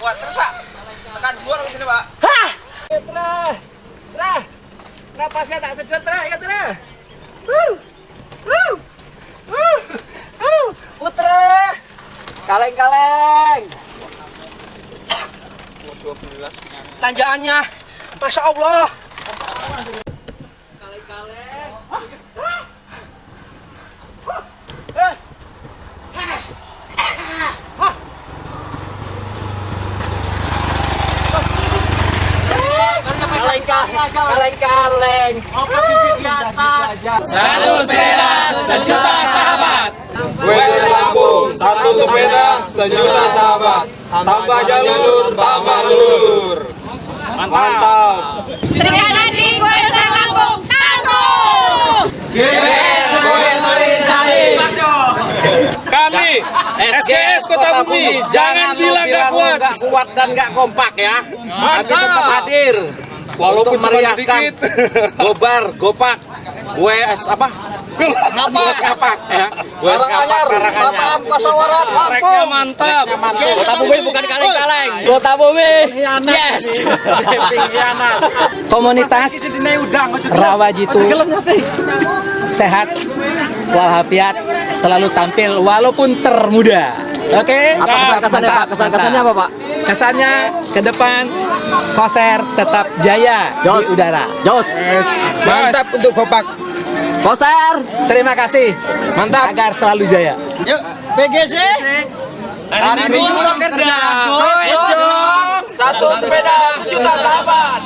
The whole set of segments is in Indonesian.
Kuat terus Pak. Tekan dua ke sini Pak. Hah! Tra. Napasnya tak sedot Tra, ya Tra. Putra. Kaleng-kaleng. 12. Tanjaannya, Masya Allah. Kaleng-kaleng. Kaleng-kaleng. Satu sepeda, sejuta sahabat. Gowes Lampung, satu sepeda, sejuta sahabat. Tambah jalur, tambah lulur. Mantap. Serikana di Goweser Lampung, tangguh. Kami SGS Kota Bumi, jangan bilang gak kuat. Gak kuat dan gak kompak ya. Tapi tetap hadir. Walaupun untuk cuma meriahkan sedikit. Gobar Gopak. Goweser apa? Goweser Gopak ya. Goweser Gopak Karanganyar. Pasawaran. Treknya mantap. Kota Bumi bukan kaleng-kaleng. Kota Bumi. Yes. Komunitas Rawajitu sehat walafiat, selalu tampil walaupun termuda. Oke. Apa kesannya Pak? Kesannya apa Pak? Kesannya ke depan Goweser tetap jaya di udara. Jos. Mantap untuk Gopak. Goweser, terima kasih. Mantap agar selalu jaya. Yuk, BGC. Hari Minggu bekerja. Satu sepeda, sejuta sahabat.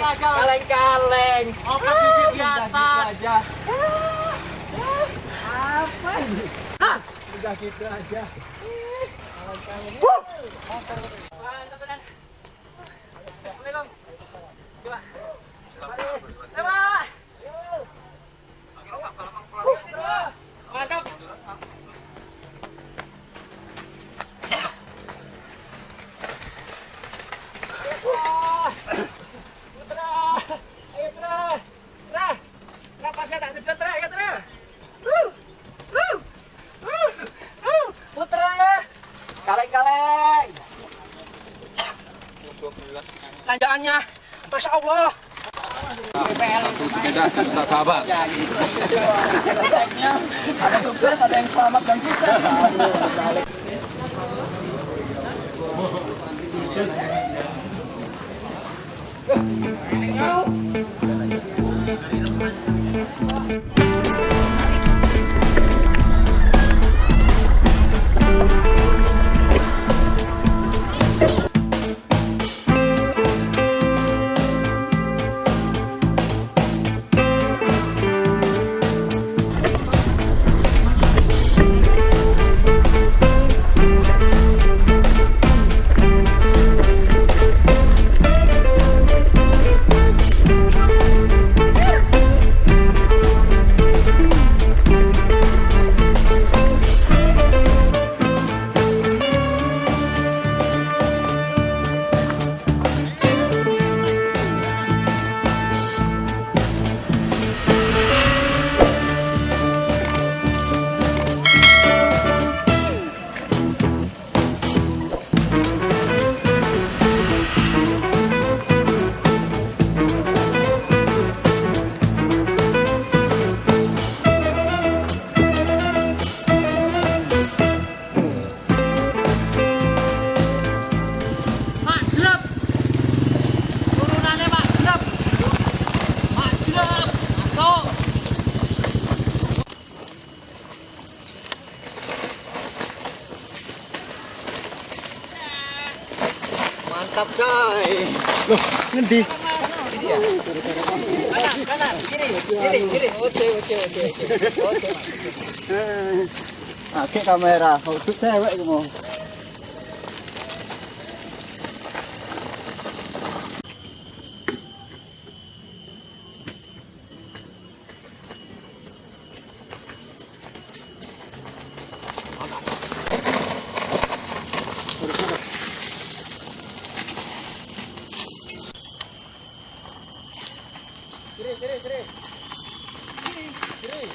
Kaleng kaleng. Oh, kaki di atas. Apa ini? Udah gitu aja. Mantap. Kaleng-kaleng. Tanjakannya, Masya Allah. Satu sepeda, satu sahabat. Treknya ada sukses, ada yang selamat dan sukses. Mantap coy. Loh, ngendi? Kanan, kiri. Oke. Oke kamera, untuk cewek mau. Kiri.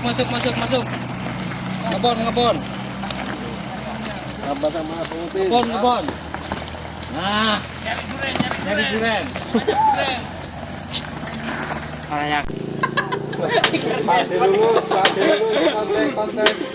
masuk. Ngebon. Ngebon. Nah, nyari duren. Banyak. Konten.